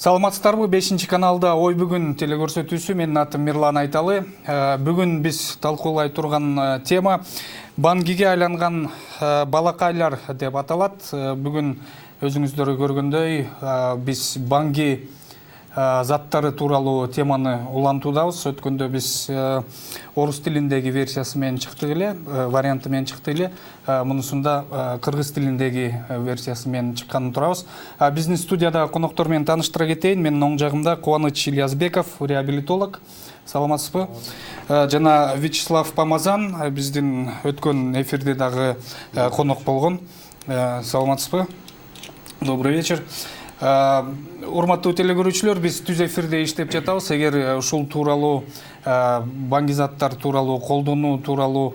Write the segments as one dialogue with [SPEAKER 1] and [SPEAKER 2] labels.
[SPEAKER 1] Саламатсыздарбы, 5 каналда ой бүгүн телекөрсөтүүсү. Менин атым Мирлан Айталы. Бүгүн биз талкуулай турган тема бангиге айланган балакайлар деп аталат. Бүгүн өзүңүздөр көргөндөй биз банги заттары тууралуу теманы улантуудабыз. Өткөндө биз орус тилиндеги версиясы менен чыктык эле, варианты менен чыктык эле. Мунусунда кыргыз тилиндеги версиясы менен чыкканын турабыз. Биздин студияда коноктор менен тааныштыра кетейин. Менин оң жагымда Кубаныч Ильязбеков, реабилитолог. Саламатсызбы? Жана Вячеслав Помазан, биздин өткөн эфирде дагы конок болгон. Саламатсызбы? Добрый вечер. Урматтуу телекөрүүчүлөр, биз түз эфирде иштеп жатабыз. Эгер ушул тууралуу банги заттар тууралуу, колдонуу тууралуу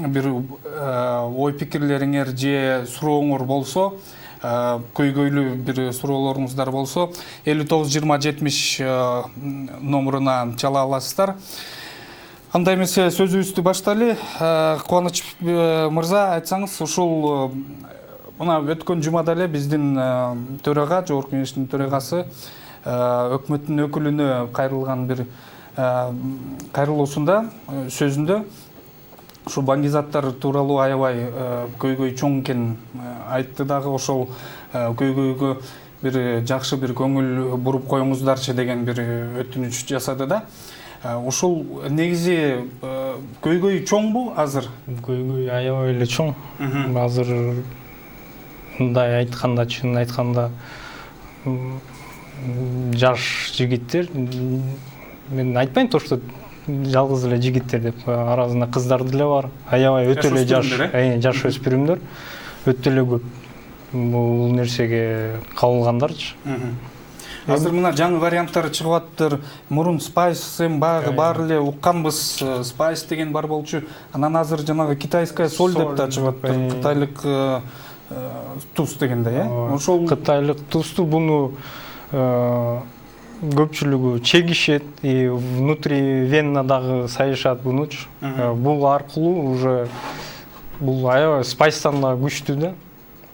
[SPEAKER 1] бир ой пикирлериңер же сурооңор болсо, көйгөйлүү бир суроолоруңуздар болсо, 59-20-70 номуруна чала аласыздар. Андай эмесе сөзүбүздү баштайлы. Кубаныч мырза, айтсаңыз, ушул мына өткөн жумада эле биздин төрага, жогорку кеңештин төрагасы өкмөттүн өкүлүнө кайрылган бир кайрылуусунда сөзүндө ушу банги заттар тууралуу аябай көйгөй чоң экенин айтты дагы. Ошол көйгөйгө бир жакшы бир көңүл буруп коюңуздарчы деген бир өтүнүч жасады да. Ушул негизи көйгөй чоңбу азыр?
[SPEAKER 2] Көйгөй аябай эле чоң. Азыр мындай айтканда, чынын айтканда, жаш жигиттер, мен айтпайм то, что жалгыз эле жигиттер деп, арасында кыздар деле бар. Аябай өтө эле жаш өспүрүмдөр өтө эле көп бул нерсеге кабылгандарчы.
[SPEAKER 1] Азыр мына жаңы варианттары чыгып аттыр. Мурун Spice баягы баары эле укканбыз, Spice деген бар болчу. Анан азыр жанагы китайская соль деп да чыгып аттыр. Кытайлык туз дегенде,
[SPEAKER 2] ошол кытайлык тузду буну көпчүлүгү чегишет, и внутри венадагы сайышат бунучу. Бул аркылуу уже бул аябай спайстан да күчтүү да.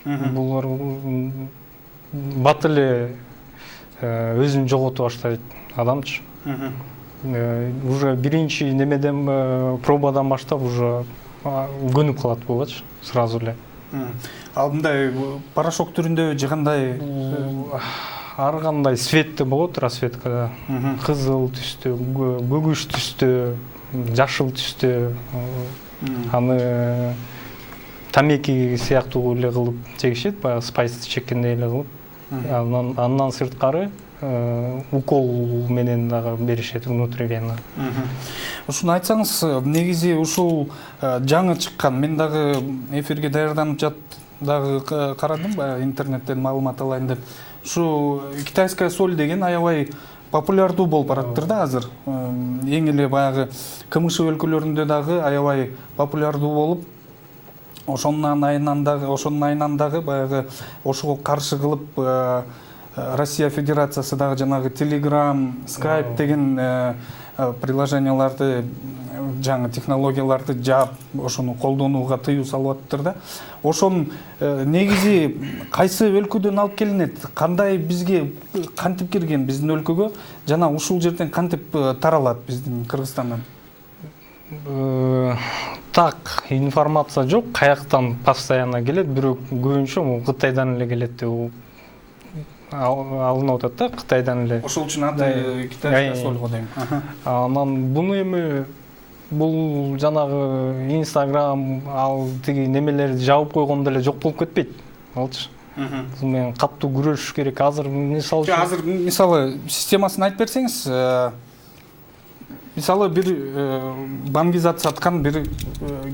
[SPEAKER 2] Булар бат эле өзүн жоготуп баштайт адамчы. Уже биринчи немеден пробадан баштап уже көнүп калат булачы сразу эле.
[SPEAKER 1] Ал мындай порошок түрүндө же кандай?
[SPEAKER 2] Ар кандай цветте болот, расцветкада. Кызыл түстө, көгүш түстө, жашыл түстө. Аны тамеки сыяктуу эле кылып чегишет, баягы спайс чеккендей эле кылып. Андан сырткары укол менен дагы беришет внутривенно.
[SPEAKER 1] Ушуну айтсаңыз, негизи ушул жаңы чыккан, мен дагы эфирге даярданып дагы карадым, интернеттен маалымат алайын деп. Ушу китайская соль деген аябай популярдуу болуп бараттыр да азыр. Эң эле баягы КМШ өлкөлөрүндө дагы аябай популярдуу болуп, ошонун айынан дагы баягы ошого каршы кылып Россия Федерациясы дагы жанагы Telegram, Skype деген приложенияларды, жаңы технологияларды жаап, ошону колдонууга тыюу салып аттыр да. Ошон негизи кайсы өлкөдөн алып келинет? Кандай бизге кантип кирген биздин өлкөгө? Жана ушул жерден кантип таралат биздин Кыргызстандан?
[SPEAKER 2] Так, информация жок, каяктан постоянно келет, бирок көбүнчө Кытайдан эле келет деп алынып атат да, Кытайдан эле.
[SPEAKER 1] Ошол үчүн аты китайская соль дейм.
[SPEAKER 2] Анан буну эми бул жанагы Instagram, ал тиги немелерди жабып койгондо эле жок болуп кетпейт. Алчы. Бул менен каттуу күрөшүш керек. Азыр
[SPEAKER 1] мисалы системасын айтып берсеңиз, мисалы бир банги зат саткан бир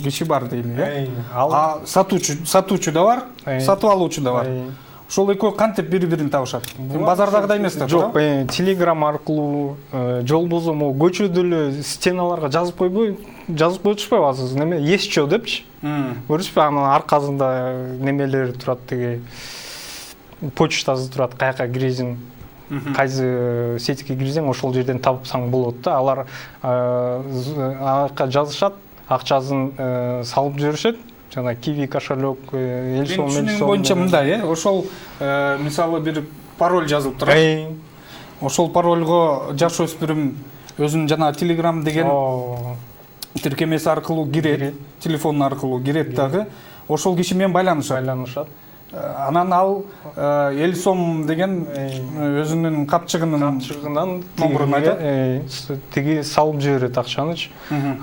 [SPEAKER 1] киши бар дейли, сатуучу да бар, сатып алуучу да бар. Ошол экөө кантип бири-бирин табышат? Базардагыдай эмес да?
[SPEAKER 2] Жок, Telegram аркылуу жол болсо, көчөдө эле стеналарга жазып коючпайбы азыр? Неме, есчо депчи. Көрүшпү, анын аркасында немелери турат, тиги почтасы турат, каяка киресиң, кайсы сетке кирсең, ошол жерден тапсаң болот да. Алар ага жазышат, акчасын салып жиберишет. жана киви кошелек, элсом
[SPEAKER 1] боюнча мындай, ошол мисалы бир пароль жазылып турат. Ошол парольго жаш өспүрүм өзүнүн жана Telegram деген тиркемеси аркылуу кирет, телефон аркылуу кирет дагы. Ошол киши менен байланышат. Анан ал 50 сом деген өзүнүн капчыгынан номурун айтат.
[SPEAKER 2] Тиги салып жиберет акчаныч.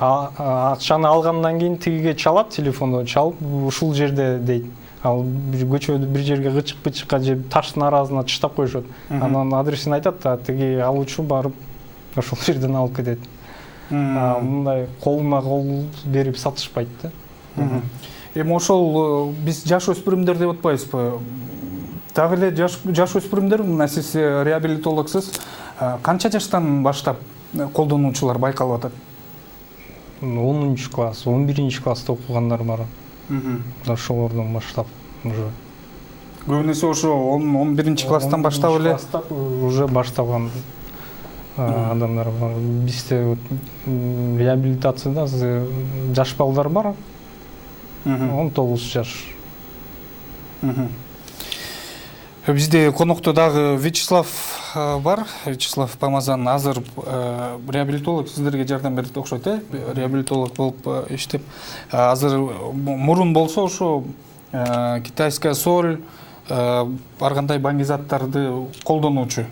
[SPEAKER 2] Акчаны алгандан кийин тигиге чалат, телефондо чалып, ушул жерде дейт. Ал көчөдө бир жерге кычыкка же таштын арасына таштап коюшат. Анан адресин айтат да, тиги алуучу барып ошол жерден алып кетет. Мындай колуна кол берип сатышпайт да.
[SPEAKER 1] Эми ошол биз жаш өспүрүмдөр деп атпайбызбы? Дагы эле жаш өспүрүмдөр мына сиз реабилитологсуз. Канча жаштан баштап колдонуучулар байкалып атат?
[SPEAKER 2] 10 класс, 11 класста окугандар бар. Ошолордон баштап уже.
[SPEAKER 1] Көбүнесе ошо 11 класстан баштап эле
[SPEAKER 2] уже баштаган адамдар бар. Бизде реабилитацияда жаш балдар бар. 19 жаш.
[SPEAKER 1] Бизде конокто дагы Вячеслав бар. Вячеслав Помазан азыр реабилитолог, сиздерге жардам берет окшойт, реабилитолог болуп иштеп. Азыр мурун болсо ошо китайская соль, ар кандай баңгизаттарды колдонуучу.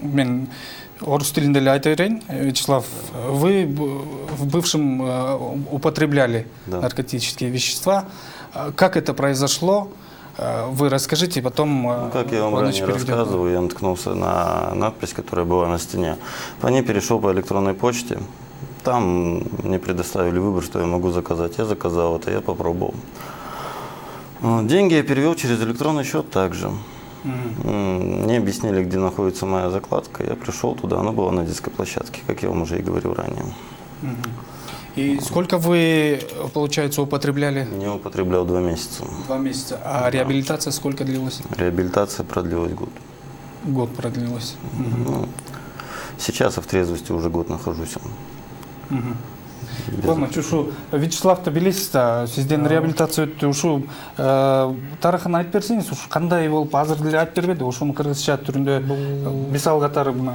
[SPEAKER 1] Мен орус тилинде эле айта берейин. Вячеслав, вы в бывшем употребляли наркотические вещества. Как это произошло? Вы расскажите, потом...
[SPEAKER 3] Как я вам ранее рассказывал, я наткнулся на надпись, которая была на стене. По ней перешел по электронной почте. Там мне предоставили выбор, что я могу заказать. Я заказал это, я попробовал. Деньги я перевел через электронный счет также. Мне объяснили, где находится моя закладка. Я пришел туда, она была на детской площадке, как я вам уже и говорил ранее.
[SPEAKER 1] И сколько вы, получается, употребляли?
[SPEAKER 3] Не употреблял 2 месяца.
[SPEAKER 1] 2 месяца. А реабилитация сколько длилась?
[SPEAKER 3] Реабилитация продлилась год.
[SPEAKER 1] Год продлилась.
[SPEAKER 3] Сейчас я в трезвости уже год нахожусь.
[SPEAKER 1] Полностью ушу Вячеславты билесиз да, сизден реабилитация өттү. Ушу тарыхын айтып берсеңиз, ушу кандай болуп, азыр деле айтып бербеди, ошону кыргызча түрүндө мисал катары мына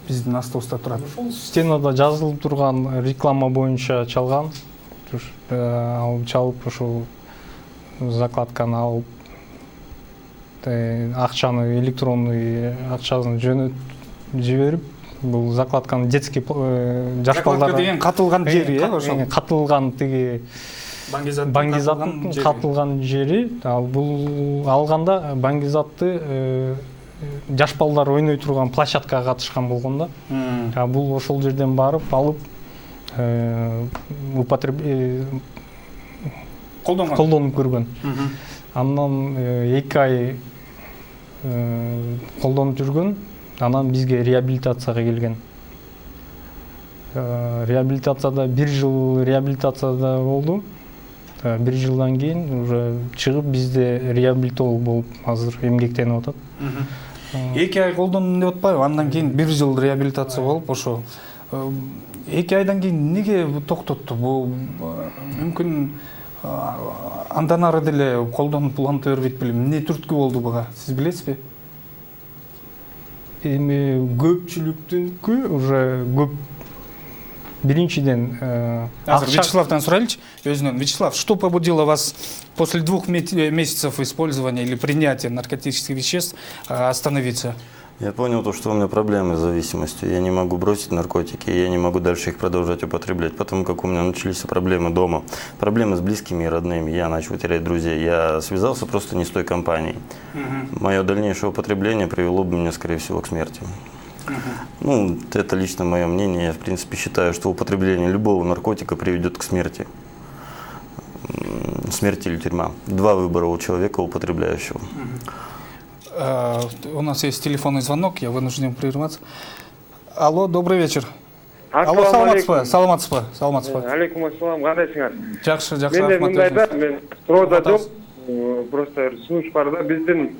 [SPEAKER 1] биздин астыбызда турат.
[SPEAKER 2] Стенада жазылып турган реклама боюнча чалган. Ал чалып ошол закладканы алып, акчаны электронный акчасын жөнөтүп жиберип, бул закладканын детский жаш балдарга
[SPEAKER 1] деген катылган жери, ошол
[SPEAKER 2] катылган тиги баңгизаттын катылган жери. Ал бул алганда баңгизатты жаш балдар ойной турган площадкага катышкан болгон да. Бул ошол жерден барып алып колдонуп көргөн. Андан 2 ай колдонуп жүргөн. Анан бизге реабилитацияга келген. Реабилитацияда 1 жыл реабилитацияда болду. 1 жылдан кийин уже чыгып бизде реабилитолог болуп азыр эмгектенип атат.
[SPEAKER 1] 2 ай колдондум деп атпайбы? Андан кийин 1 жыл реабилитация болуп, ошо 2 айдан кийин эмнеге токтотту? Бул мүмкүн андан ары деле колдонуп уланта бербейт белем. Эмне түрткү болду буга? Сиз билесизби?
[SPEAKER 2] Эми көпчүлүктүнкү уже көп. Биринчиден
[SPEAKER 1] Вячеславдан сурайлычы өзүнөн. Вячеслав, что побудило вас после 2 месяцев использования или принятия наркотических веществ остановиться?
[SPEAKER 3] Я понял то, что у меня проблемы с зависимостью. Я не могу бросить наркотики, я не могу дальше их продолжать употреблять, потому как у меня начались проблемы дома, проблемы с близкими и родными. Я начал терять друзей. Я связался просто не с той компанией. Мое дальнейшее употребление привело бы меня, скорее всего, к смерти. Ну, это лично мое мнение. Я, в принципе, считаю, что употребление любого наркотика приведет к смерти. Смерть или тюрьма. 2 выбора у человека, употребляющего.
[SPEAKER 1] У нас есть телефонный звонок, я вынужден прерваться. Алло, добрый вечер. Алло, саламатсызбы?
[SPEAKER 4] Алейкум ассалам, кандайсыңар?
[SPEAKER 1] Жакшы,
[SPEAKER 4] Менде мындай да, мен проза жок, просто сунуш бар да, биздин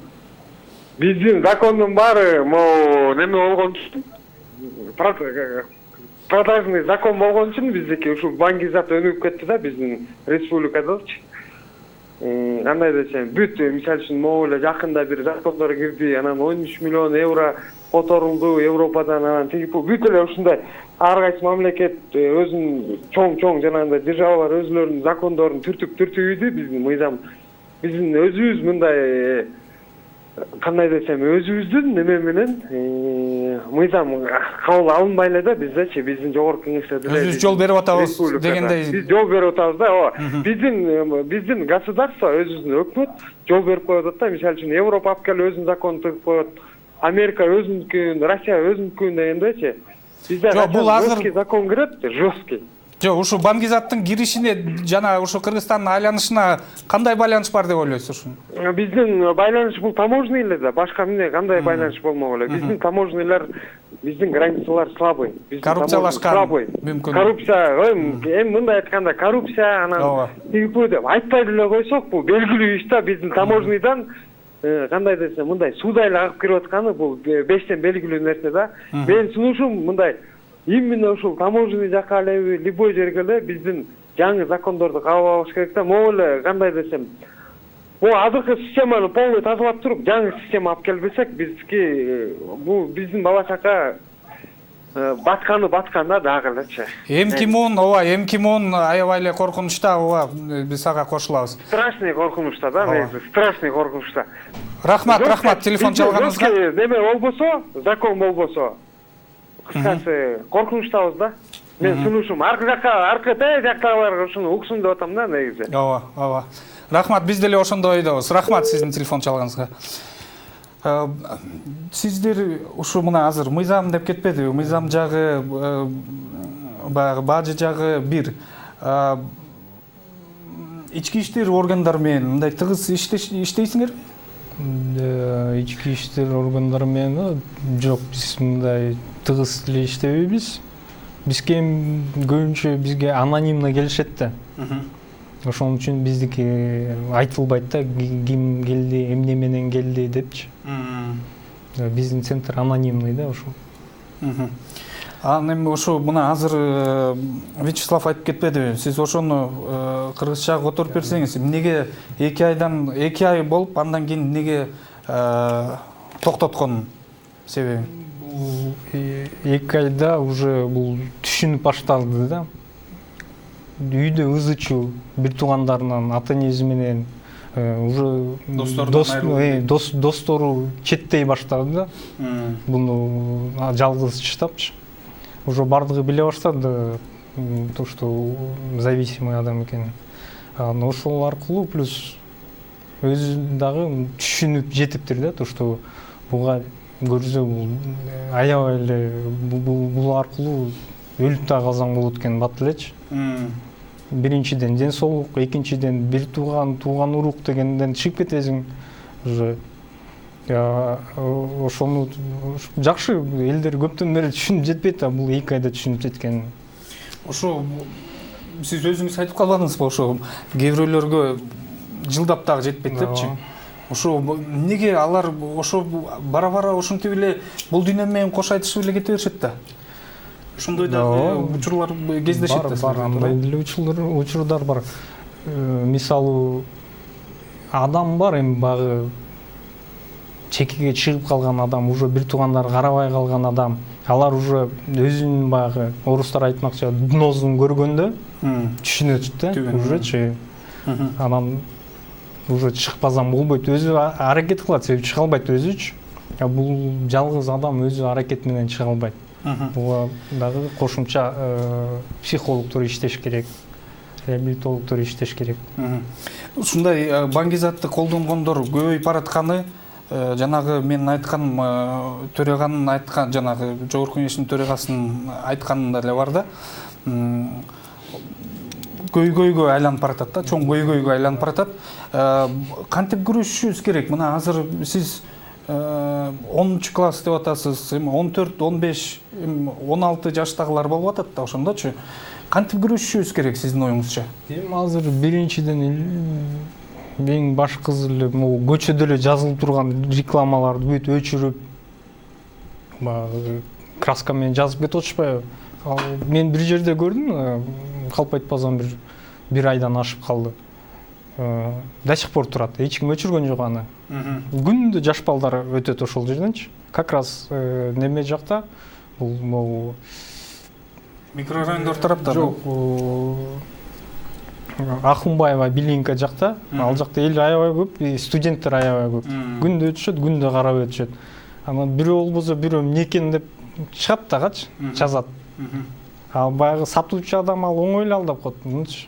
[SPEAKER 4] закондун баары могу неме болгон үчүн, продажный закон болгон үчүн биздики ушул баңгизат өнүгүп кетти да биздин республикадачы. кандай десем, бүт мисалы үчүн могу эле жакында бир закондор кирди, анан 13 миллион евро которулду Европадан, анан тиги бүт эле ушундай ар кайсы мамлекет өзүнүн чоң жанагындай державалар өзүлөрүнүн закондорун түртүп биздин мыйзам, биздин өзүбүз мындай кандай десем, өзүбүздүн неме менен мыйзам кабыл алынбай эле да биздечи, биздин жогорку кеңеште деле
[SPEAKER 1] өзүбүз жол берип атабыз дегендей.
[SPEAKER 4] Биз жол берип атабыз да, ооба. Биздин государство, өзүбүздүн өкмөт жол берип коюп атат да. Мисалы үчүн Европа алып келип өзүнүн законун тыгып коет, Америка өзүнүкүн, Россия өзүнүкүн дегендейчи. Бизде
[SPEAKER 1] бул азыр
[SPEAKER 4] закон кирет, жесткий.
[SPEAKER 1] Жок, ушу Бангизаттын киришине жана ушу Кыргызстандын айланышына кандай байланыш бар деп ойлойсуз ушуну?
[SPEAKER 4] Биздин байланыш бул таможный эле да, башка эмне кандай байланыш болмок эле. Биздин таможныйлар, биздин границалар слабый.
[SPEAKER 1] Коррупциялашкан мүмкүн.
[SPEAKER 4] Коррупция, эми мындай айтканда коррупция, анан тигипу деп айтпай деле койсок, бул белгилүү иш да. Биздин таможныйдан кандай десем, мындай суудай эле агып кирип атканы бул бештен белгилүү нерсе да. Менин сунушум мындай, именно ушул таможенный жака эле, любой жерге эле биздин жаңы закондорду кабыл алыш керек да. Могу эле кандай десем, бул азыркы системаны полный тазалап туруп, жаңы система алып келбесек, бизки бул биздин бала чака баткан да дагы элечи.
[SPEAKER 1] Эмки муун аябай эле коркунучта, ооба, биз ага кошулабыз.
[SPEAKER 4] Страшный коркунучта да, негизи, страшный коркунучта.
[SPEAKER 1] Рахмат, телефон чалганыңызга.
[SPEAKER 4] Неме болбосо, закон болбосо, кыскасы коркунучтабыз да. Мен сунушум аркы жактагылар ушуну уксун деп атам да негизи.
[SPEAKER 1] Ооба. Рахмат, биз деле ошондой ойдобуз. Рахмат сиздин телефон чалганыңызга. Сиздер ушу мына азыр мыйзам деп кетпедиби? Мыйзам жагы, баягы бажы жагы бир. Ички иштер органдары менен мындай тыгыз иштейсиңер?
[SPEAKER 2] Ички иштер органдары менен жок, биз мындай тыгыз эле иштебейбиз. Бизге көбүнчө бизге анонимно келишет да. Ошон үчүн биздики айтылбайт да, ким келди, эмне менен келди депчи. Биздин центр анонимный да ошол.
[SPEAKER 1] Анан эми ошо мына азыр Вячеслав айтып кетпедиби? Сиз ошону кыргызчага которуп берсеңиз, эмнеге 2 ай болуп, андан кийин эмнеге токтоткон себеби?
[SPEAKER 2] 2 айда уже бул түшүнүп башталды да. Үйдө ыз ичүү, бир туугандарынан, ата энеси менен уже достору четтей баштады да. Буну жалгыз чыштапчы. Уже бардыгы биле баштады, то что зависимый адам экенин. Ошол аркылуу плюс өзү дагы түшүнүп жетиптир да, то что буга көрсө бул аябай эле бул аркылуу өлүп да калсаң болот экен бат элечи. Биринчиден ден соолук, экинчиден бир тууган урук дегенден чыгып кетесиң уже. Ошону жакшы элдер көптөн бери түшүнүп жетпейт да, бул 2 айда түшүнүп жеткен.
[SPEAKER 1] Ошо сиз өзүңүз айтып калбадыңызбы, ошо кээ бирөөлөргө жылдап дагы жетпейт депчи? Ошо эмнеге алар ошо бара ошентип эле бул дүйнө менен кош айтышып эле кете беришет да? Ошондой дагы учурлар кездешет да.
[SPEAKER 2] Бар, андай деле учурдар бар. Мисалы адам бар, эми багы чекиге чыгып калган адам, уже бир туугандары карабай калган адам, алар уже өзүнүн багы орустар айтмакчы днозун көргөндө түшүнөт да, ужечи. Анан уже чыкпасам болбойт, өзү аракет кылат, себеби чыга албайт өзүчү. Бул жалгыз адам өзү аракет менен чыга албайт. Буга дагы кошумча психологдор иштеш керек, реабилитологдор иштеш керек.
[SPEAKER 1] Ушундай Бангизатты колдонгондор көбөйүп баратканы, жанагы менин айтканым, төраганын айткан, жанагы жогорку кеңештин төрагасынын айтканында эле бар да. Көйгөйгө айланып баратат да, чоң көйгөйгө айланып баратат. Кантип күрөшүшүбүз керек? Мына азыр сиз 10 класс деп атасыз, 14, 15, 16 жаштагылар болуп атат да, ошондочу. Кантип күрөшүшүбүз керек сиздин оюңузча?
[SPEAKER 2] Эми азыр биринчиден эң башкысы эле могу көчөдө эле жазылып турган рекламаларды бүт өчүрүп, краска менен жазып кетип атышпайбы? Мен бир жерде көрдүм, калп айтпасам бир айдан ашып калды. до сих пор турат, эч ким өчүргөн жок аны. Күндө жаш балдар өтөт ошол жерденчи. Как раз неме жакта бул
[SPEAKER 1] микрорайондор тараптан
[SPEAKER 2] жок, Ахунбаева, Билинка жакта, ал жакта эл аябай көп, студенттер аябай көп. Күндө өтүшөт, күндө карап өтүшөт. Анан бирөө болбосо бирөө эмне экен деп чыгат дагычы, жазат. Ал баягы сатуучу адам ал оңойлуу алдап коет, мынчы.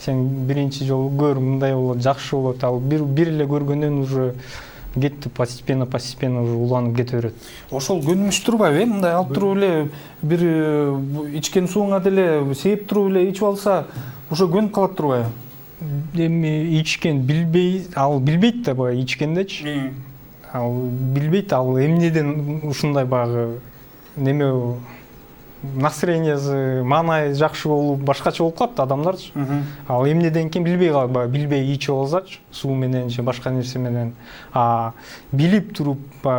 [SPEAKER 2] Сен биринчи жолу көр, мындай болот, жакшы болот. Ал бир эле көргөндөн уже кетти, постепенно уже уланып кете берет.
[SPEAKER 1] Ошол көнүмүш турбайбы? Мындай алып туруп эле бир ичкен сууңа деле сээп туруп эле ичип алса, уже көнүп калат турбайбы?
[SPEAKER 2] Эми ичкен билбейт да баягы ичкендечи. Ал билбейт, ал эмнеден ушундай баягы неме настроениясы, маанайы жакшы болуп, башкача болуп калат адамдарчы. Ал эмнеден экен билбей калат, баягы билбей ичип алсачы, суу менен же башка нерсе менен. Билип туруп,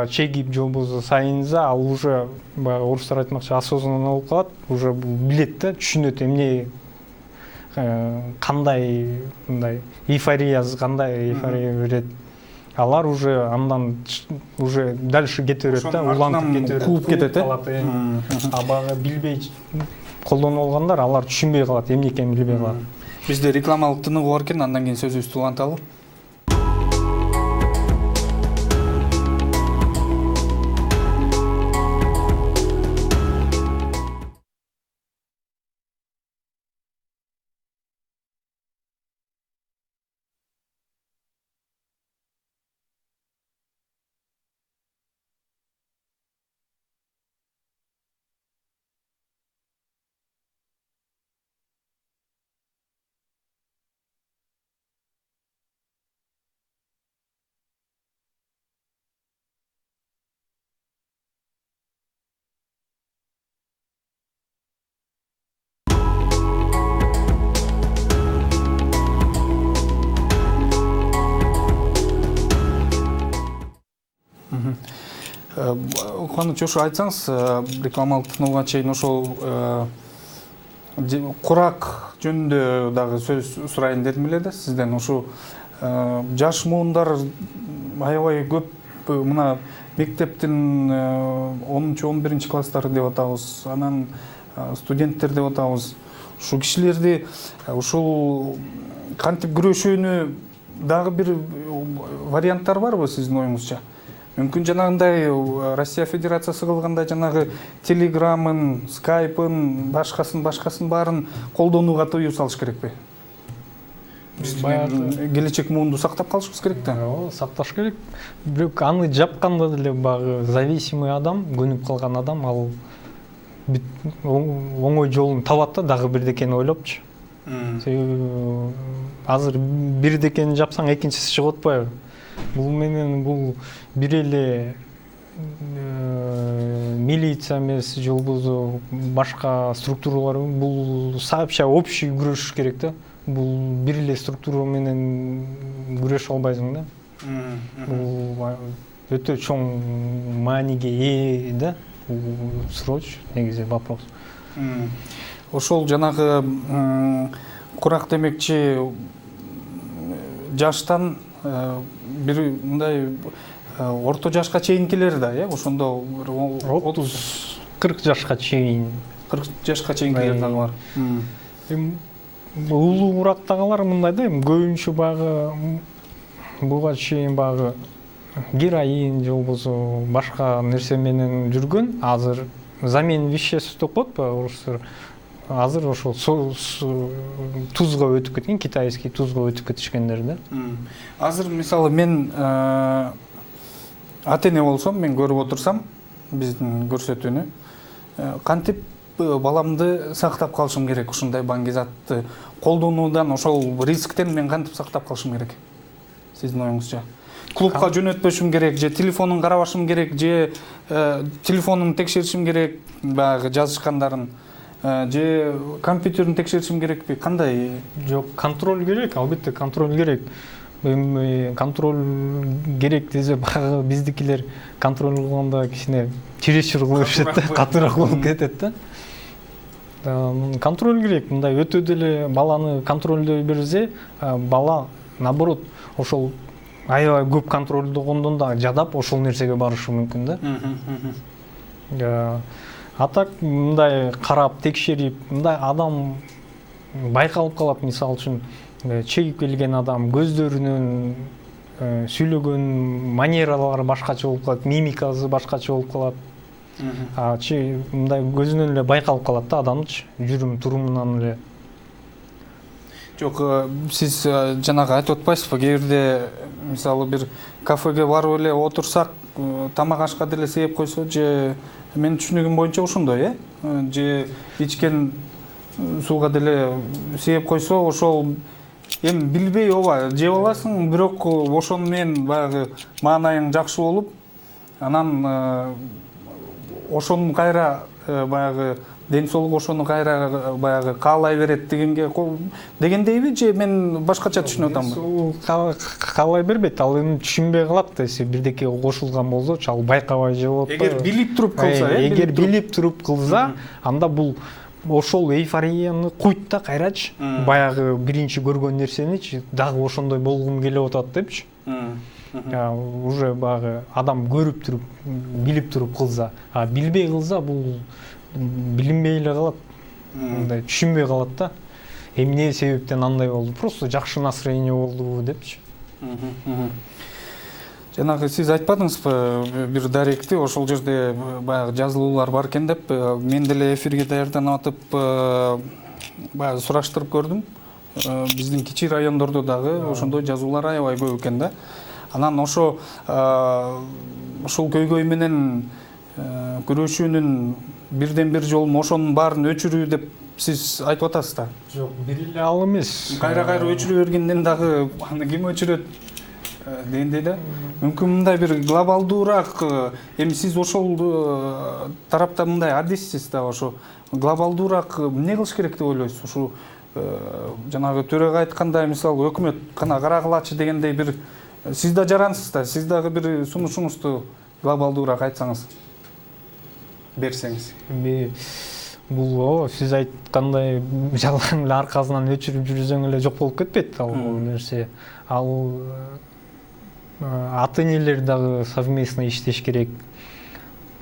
[SPEAKER 2] чегип же болбосо сайынса, ал уже баягы орустар айтмакчы осознанно болуп калат, уже билет да, түшүнөт эмне кандай мындай кандай эйфория берет. Алар уже андан уже дальше кете берет да, улантып кете берет.
[SPEAKER 1] Кууп кетет,
[SPEAKER 2] баягы билбей колдонуп алгандар, алар түшүнбөй калат, эмне экенин билбей калат.
[SPEAKER 1] Бизде рекламалык тыныгы бар экен, андан кийин сөзүбүздү уланталы. Кубаныч, ошо айтсаңыз, рекламалык тынууга чейин ошол курак жөнүндө дагы сөз сурайын дедим эле да сизден. Ушу жаш муундар аябай көп мына мектептин 10-11 класстары деп атабыз, анан студенттер деп атабыз. Ушу кишилерди ушул кантип күрөшүүнү дагы бир варианттар барбы сиздин оюңузча? Мүмкүн жанагындай Россия Федерациясы кылгандай жанагы Телеграмын, Скайпын, башкасын баарын колдонууга тыюу салыш керекпи? Биз келечек муунду сактап калышыбыз керек да.
[SPEAKER 2] Ооба, сакташ керек. Бирок аны жапканда деле багы зависимый адам, көнүп калган адам ал оңой жолун табат да, дагы бирдекени ойлопчу. Азыр бирдекени жапсаң экинчиси чыгып атпайбы? Бул менен бул бир эле милиция эмес, же болбосо башка структуралар, бул сообща общий күрөшүш керек да. Бул бир эле структура менен күрөшө албайсың да. Бул өтө чоң мааниге ээ да. Сроч негизи вопрос.
[SPEAKER 1] Ошол жанагы курак демекчи жаштан бир мындай орто жашка чейинкилер да, ошондо
[SPEAKER 2] 30-40 жашка чейин.
[SPEAKER 1] 40 жашка чейинкилер дагы бар.
[SPEAKER 2] Улуураактагылар мындай да, көбүнчө багы буга чейин багы героин же болбосо башка нерсе менен жүргөн. Азыр замен веществ деп коет орустар. Азыр ошол тузга өтүп кеткен, китайский тузга өтүп кетишкендер да.
[SPEAKER 1] Азыр мисалы мен ата-эне болсом, мен көрүп отурсам биздин көрсөтүүнү, кантип баламды сактап калышым керек, ушундай баңгизатты колдонуудан, ошол рисктен мен кантип сактап калышым керек? Сиздин оюңузча. Клубка жөнөтпөшүм керек, же телефонун карабашым керек, же телефонун текшеришим керек, баягы жазышкандарын, же компьютерин текшеришим керекпи? Кандай?
[SPEAKER 2] Жок, контроль керек, албетте контроль керек. Контроль керек десе, баягы биздикилер контроль кылганда кичине чересчур кылып кетет да, катуураак болуп кетет да. контроль керек. Мындай өтө деле баланы контролдой берсе, бала наоборот ошол аябай көп контролдогондон да жадап ошол нерсеге барышы мүмкүн да. А так мындай карап текшерип, мындай адам байкалып калат. Мисалы үчүн чегип келген адам көздөрүнүн сүйлөгөн манералары башкача болуп калат, мимикасы башкача болуп калат. Мындай көзүнөн эле байкалып калат да адамчы, жүрүм турумунан эле.
[SPEAKER 1] Жок, сиз жанагы айтып атпайсызбы, кээ бирде мисалы бир кафеге барып эле отурсак, тамак ашка деле сээп койсо, же менин түшүнүгүм боюнча ошондой, же ичкен сууга деле сээп койсо, ошол эми билбей ооба жеп аласың, бирок ошону менен баягы маанайың жакшы болуп, анан ошонун кайра баягы ден соолук ошону кайра баягы каалай берет дегендейби, же мен башкача түшүнүп атамбы?
[SPEAKER 2] Каалай бербейт, ал эми түшүнбөй калат. Если бирдеке кошулган болсочу, ал байкабай жеп атпайбы?
[SPEAKER 1] Эгер билип туруп кылса,
[SPEAKER 2] эгер билип туруп кылса, анда бул ошол эйфорияны куйт да кайрачы. Баягы биринчи көргөн нерсеничи дагы ошондой болгум келип атат депчи. Уже баягы адам көрүп туруп, билип туруп кылса, а билбей кылса бул билинбей эле калат. Мындай түшүнбөй калат да. Эмне себептен андай болду? Просто жакшы настроение болду депчи.
[SPEAKER 1] Жанагы сиз айтпадыңызбы, бир даректи ошол жерде баягы жазылуулар бар экен деп, мен деле эфирге даярданып атып баягы сураштырып көрдүм. Биздин кичи райондордо дагы ошондой жазуулар аябай көп экен да. Анан ошол көйгөй менен күрөшүүнүн бирден бир жолун ошонун баарын өчүрүү деп сиз айтып атасыз да?
[SPEAKER 2] Жок, бир эле ал эмес.
[SPEAKER 1] Кайра өчүрө бергенден дагы аны ким өчүрөт дегендей да. Мүмкүн мындай бир глобалдуураак, эми сиз ошол тарапта мындай адиссиз да, ошо глобалдуураак эмне кылыш керек деп ойлойсуз? Ушу жанагы төрөгө айткандай, мисалы өкмөт кана карагылачы дегендей бир сиз да жарансыз да, сиз дагы бир сунушуңузду глобалдуураак айтсаңыз, берсеңиз.
[SPEAKER 2] Бул сиз айткандай жалаң эле аркасынан өчүрүп жүрсөң эле жок болуп кетпейт ал нерсе. Ал ата энелер дагы совместно иштеш керек.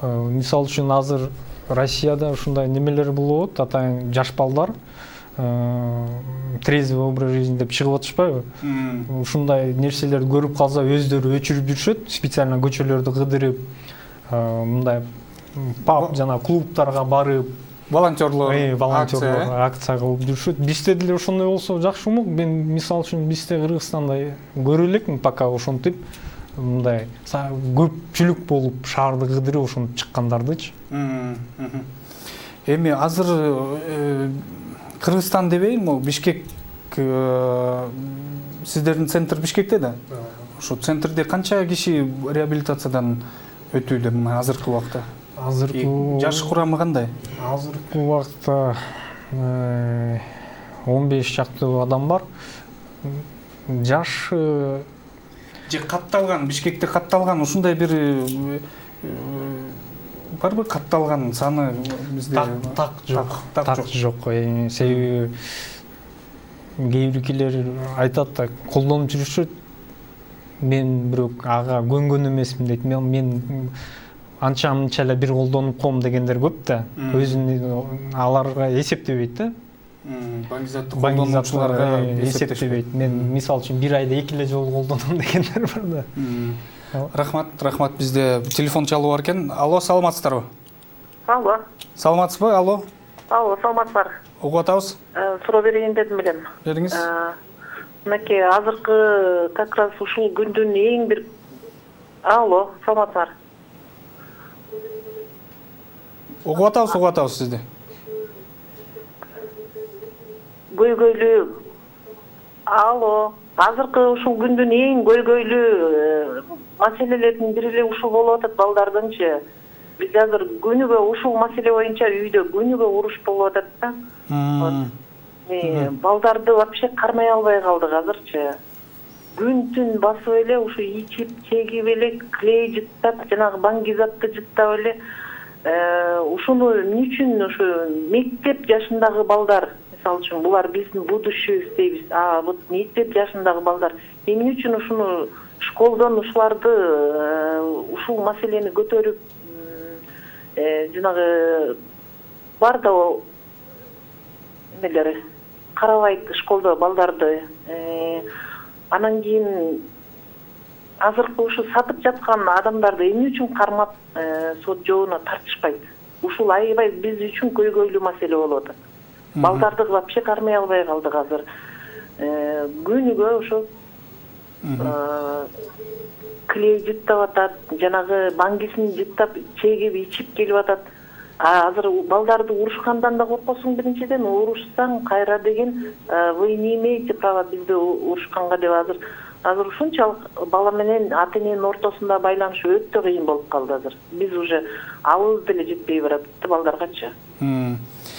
[SPEAKER 2] Мисалы үчүн азыр Россияда ушундай немелер болуп атат, атайын жаш балдар трезвый образ жизни деп чыгып атышпайбы? Ушундай нерселерди көрүп калса өздөрү өчүрүп жүрүшөт, специально көчөлөрдү кыдырып, мындай паб жана клубтарга барып, волонтерлор акция кылып жүрүшөт. Бизде деле ошондой болсо жакшы болмок. Мен мисалы үчүн бизде Кыргызстанда көрө элекмин, пока ошентип мындай көпчүлүк болуп шаарды кыдырып ошентип чыккандардычы.
[SPEAKER 1] Эми азыр Кыргызстан дебейм, Бишкек, сиздердин центр Бишкекте да? Ошо центрде канча киши реабилитациядан өтүүдө азыркы убакта? Жаш курамы кандай?
[SPEAKER 2] Азыркы убакта 15 чактуу адам бар. Жаш
[SPEAKER 1] же катталган, Бишкекте катталган ушундай бир барбы катталган саны бизде?
[SPEAKER 2] Так жок. Себеби кээ биркилер айтат да, колдонуп жүрүшөт. Мен бирок ага көнгөн эмесмин дейт. Мен анча-мынча эле бир колдонуп коем дегендер көп да. Өзүн аларга эсептебейт да. Баңгизаттууларга эсептебейт. Мен мисалы үчүн бир айда 2 эле жолу колдоном дегендер бар да.
[SPEAKER 1] Рахмат, бизде телефон чалуу бар экен. Алло, саламатсыздарбы?
[SPEAKER 5] Алло.
[SPEAKER 1] Саламатсызбы? Алло,
[SPEAKER 5] саламатсыздар.
[SPEAKER 1] угуп атабыз.
[SPEAKER 5] Суроо берейин дедим элем.
[SPEAKER 1] Бериңиз.
[SPEAKER 5] Мынакей азыркы как раз ушул күндүн эң бир Алло, саламатсыздар.
[SPEAKER 1] Угуп атабыз сизди.
[SPEAKER 5] Көйгөйлүү. Алло, азыркы ушул күндүн эң көйгөйлүү маселелердин бири эле ушул болуп атат балдардынчы. Биз азыр күнүгө ушул маселе боюнча үйдө күнүгө уруш болуп атат да. Балдарды вообще кармай албай калдык азырчы. Күн-түн басып эле ушу ичип, чегип эле, клей жыттап, жанагы баңгизатты жыттап эле ушуну эмне үчүн ошо мектеп жашындагы балдар, мисалы үчүн булар биздин будущебиз дейбиз, вот мектеп жашындагы балдар эмне үчүн ушуну школдон ушуларды ушул маселени көтөрүп жанагы бар да эмелер карабайт школдо балдарды. Анан кийин азыркы ушу сатып жаткан адамдарды эмне үчүн кармап сот жообуна тартышпайт? Ушул аябай биз үчүн көйгөйлүү маселе болуп атат. Балдарды вообще кармай албай калдык азыр. Күнүгө ошо клей жыттап атат, жанагы баңгисин жыттап чегип ичип келип атат. Азыр балдарды урушкандан да коркосуң биринчиден, урушсаң кайра деген вы не имеете права бизди урушканга деп азыр ушунчалык бала менен ата эненин ортосунда байланыш өтө кыйын болуп калды азыр. Биз уже алыбыз деле жетпей баратты балдаргачы.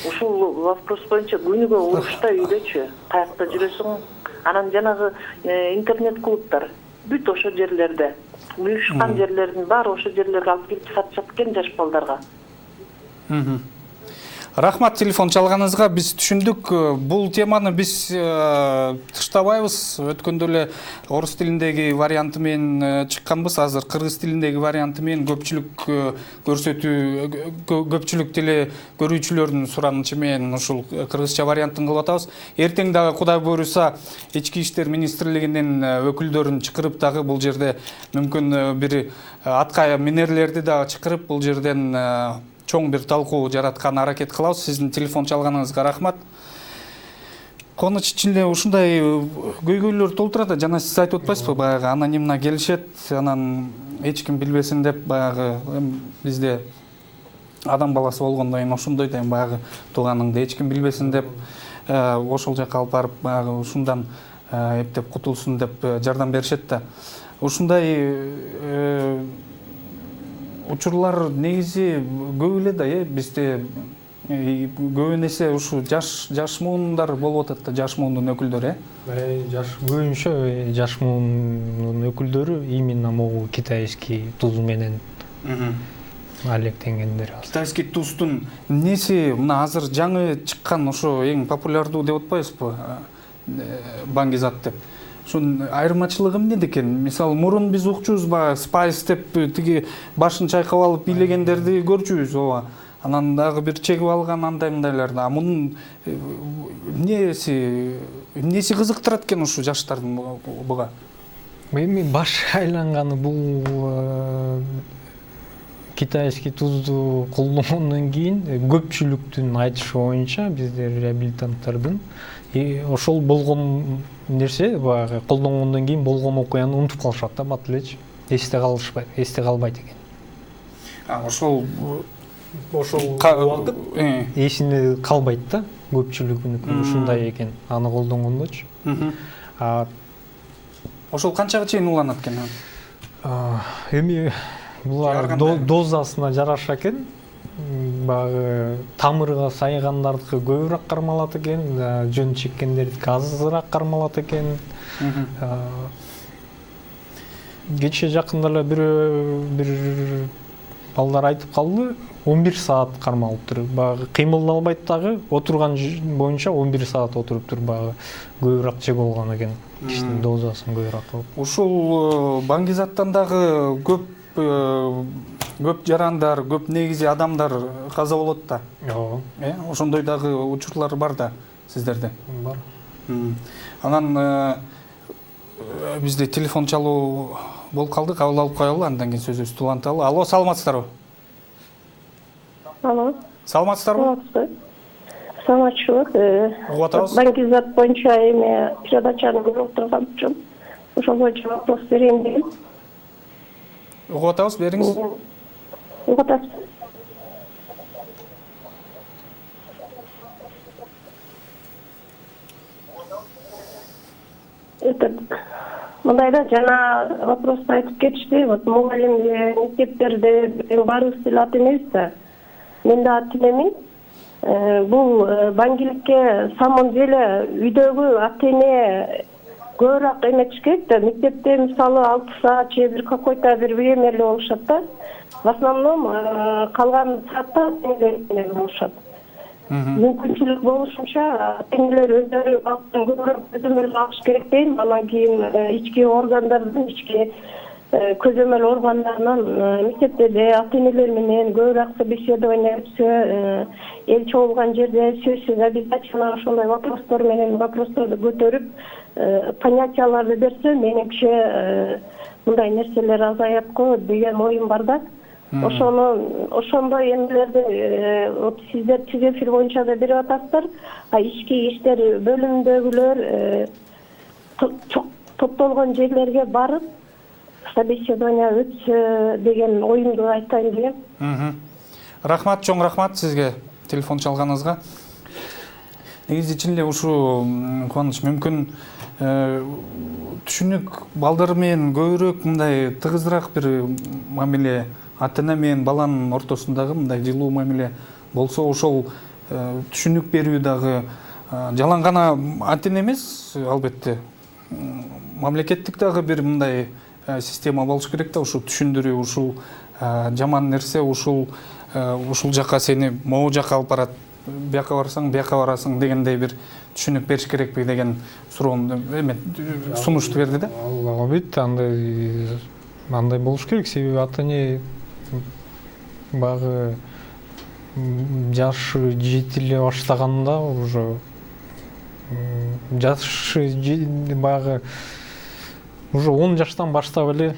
[SPEAKER 5] Ушул вопрос боюнча күнүгө урушта үйдөчү, каякта жүрөсүң, анан жанагы интернет клубдар бүт ошо жерлерде, уюшкан жерлердин баары ошо жерлерге алып келип сатышат экен жаш балдарга.
[SPEAKER 1] Рахмат телефон чалганыңызга. Биз түшүндүк. Бул теманы биз тыштабайбыз. Өткөндө эле орус тилиндеги варианты менен чыкканбыз. Азыр кыргыз тилиндеги варианты менен көпчүлүк теле көрүүчүлөрдүн суранычы менен ушул кыргызча вариантын кылып атабыз. Эртең дагы Кудай буйруса Ички иштер министрлигинин өкүлдөрүн чакырып дагы бул жерде мүмкүн бир атка минерлерди дагы чакырып бул жерден чоң бир талкуу жараткан аракет кылабыз. Сиздин телефон чалганыңызга рахмат. Конуч ичинде ушундай көйгөйлөр толтурат. Жана сиз айтып атпайсызбы, баягы анонимно келишет, анан эч ким билбесин деп, баягы бизде адам баласы болгондон кийин ошондой да баягы тууганыңды эч ким билбесин деп, ошол жака алып барып баягы ушундан эптеп кутулсун деп жардам беришет да. Ушундай учурлар негизи көп эле да, бизде көбүн эсе ушу жаш муундар болуп атат да, жаш муундун өкүлдөрү.
[SPEAKER 2] Көбүнчө жаш муунун өкүлдөрү именно могу китайский туз менен алектенгендер.
[SPEAKER 1] Китайский туздун эмнеси мына азыр жаңы чыккан ошо эң популярдуу деп атпайсызбы, баңгизат деп. Шун айырмачылыгы эмнеде экен? Мисалы, мурун биз укчубуз баягы спайс деп тиги башын чайкап алып бийлегендерди көрчүбүз, ооба. Анан дагы бир чегип алган андай-мындайларды. Мунун эмнеси кызыктырат экен ушу жаштардын буга?
[SPEAKER 2] Эми баш айланганы бул китайский тузду колдонгондон кийин көпчүлүктүн айтышы боюнча бизде реабилитанттардын ошол болгон нерсе баягы колдонгондон кийин болгон окуяны унутуп калышат да, бат элечи. Эсте калбайт экен.
[SPEAKER 1] Ошол
[SPEAKER 2] убакыт эсинде калбайт да, көпчүлүгүнүкү ушундай экен, аны колдонгондочу.
[SPEAKER 1] Ошол канчага чейин уланат экен?
[SPEAKER 2] Эми булар дозасына жараша экен. Баягы тамырга сайгандардыкы көбүрөөк кармалат экен, жөн чеккендердики азыраак кармалат экен. Кече жакында эле бир балдар айтып калды, 11 саат кармалыптыр. Баягы кыймылдай албайт дагы, отурган боюнча 11 саат отуруптур, баягы көбүрөөк жеп алган экен. Кишинин дозасын көбүрөөк кылып.
[SPEAKER 1] Ушул баңгизаттан дагы көп жарандар, көп негизи адамдар каза болот да. Ошондой дагы учурлар бар да сиздерде?
[SPEAKER 2] Бар.
[SPEAKER 1] Анан бизде телефон чалуу болуп калды, кабыл алып коелу, андан кийин сөзүбүздү уланталы. Алло, саламатсыздарбы?
[SPEAKER 6] Алло.
[SPEAKER 1] Саламатсыздарбы?
[SPEAKER 6] Саламатчылык.
[SPEAKER 1] Угуп атабыз.
[SPEAKER 6] Баңгизат боюнча эми передачаны көрүп турган үчүн ошол боюнча вопрос берейин дегем.
[SPEAKER 1] Угуп атабыз, бериңиз.
[SPEAKER 6] Угуп атабыз. Мындайда жана вопросту айтып кетишти. Вот мугалим мектептерде баарыбыз деле ата энебиз да. Мен да ата энемин. Бул баңгиликке самом деле үйдөгү ата эне көбүрөөк эметиш керек да. Мектепте мисалы 6 саат же бир какой-то бир времялуу болушат да. В основном калган саатта менен болушат. Мүмкүнчүлүк болушунча теңелер өздөрү вакытын көбүрөөк көзөмөл алыш керек дейм. Анан кийин ички органдардын, ички көзөмөл органдарынан мектептерде ата-энелер менен көбүрөөк собеседование өтсө, эл чогулган жерде сөзсүз обязательно ошондой вопросторду көтөрүп, понятияларды берсе, менимче мындай нерселер азаят го деген оюм бар да. Ошондой эмелерди сиздер түз эфир боюнча да берип атасыздар. Ички иштер бөлүмүндөгүлөр топтолгон жерлерге барып собеседование өтсө деген оюмду айтайын дегем.
[SPEAKER 1] Рахмат, чоң рахмат сизге телефон чалганыңызга. Негизи чын эле ушул Кубаныч мүмкүн түшүнүк балдар менен көбүрөөк мындай тыгызыраак бир мамиле ата-эне менен баланын ортосундагы мындай жылуу мамиле болсо, ошол түшүнүк берүү дагы жалаң гана ата-эне эмес, албетте мамлекеттик дагы бир мындай система болуш керек да. Ушул түшүндүрүү, ушул жаман нерсе, ушул жака сени могу жака алып барат, бияка барсаң, бияка барасың дегендей бир түшүнүк бериш керекпи деген суроону сунушту берди да.
[SPEAKER 2] Албетте андай болуш керек, себеби ата-эне багы жашы жетиле баштаганда уже жашы багы уже 10 жаштан баштап эле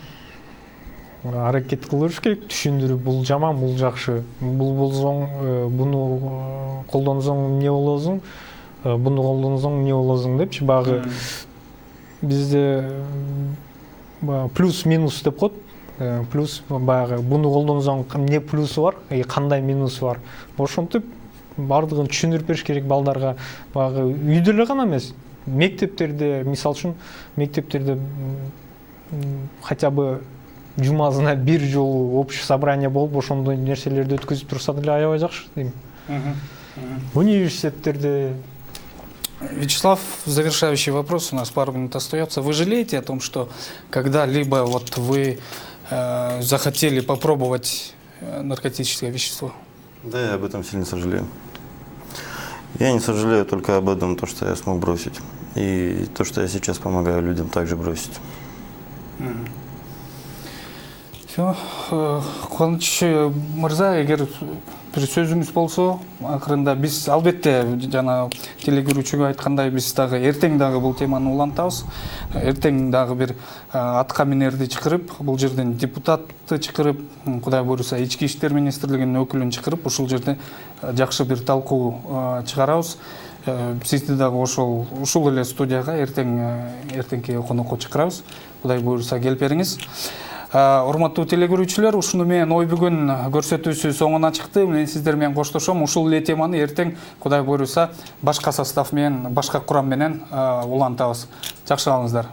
[SPEAKER 2] аракет кылыш керек, түшүндүрүп, бул жаман, бул жакшы, бул болсоң, буну колдонсоң эмне болосуң, буну колдонсоң эмне болосуң депчи, багы бизде плюс минус деп коет. Плюс баягы буну колдонсоң эмне плюсу бар, кандай минусу бар. Ошентип бардыгын түшүндүрүп бериш керек балдарга. Баягы үйдө эле гана эмес, мектептерде, мисалы үчүн мектептерде хотя бы жумасына бир жолу общий собрание болуп, ошондой нерселерди өткөзүп турса деле аябай жакшы дейм. Университеттерде.
[SPEAKER 1] Вячеслав, завершающий вопрос, у нас пару минут остается. Вы жалеете о том, что когда-либо вот вы захотели попробовать наркотическое вещество?
[SPEAKER 3] Да, я об этом сильно сожалею. Я не сожалею только об одном, то, что я смог бросить. И то, что я сейчас помогаю людям также бросить.
[SPEAKER 1] Все. Кубаныч мырза, эгер бир сөзүңүз болсо, акырында биз албетте жана телекөрүүчүгө айткандай, биз дагы эртең дагы бул теманы улантабыз. Эртең дагы бир атка минерди чакырып, бул жерден депутатты чакырып, Кудай буйруса ички иштер министрлигинин өкүлүн чакырып, ушул жерде жакшы бир талкуу чыгарабыз. Сизди дагы ушул эле студияга эртеңки конокко чакырабыз. Кудай буйруса келип бериңиз. Урматтуу телекөрүүчүлөр, ушуну менен ой бүгүн көрсөтүүсү соңуна чыкты. Мен сиздер менен коштошом. Ушул эле теманы эртең Кудай буйруса башка состав менен, башка курам менен улантабыз. Жакшы калыңыздар.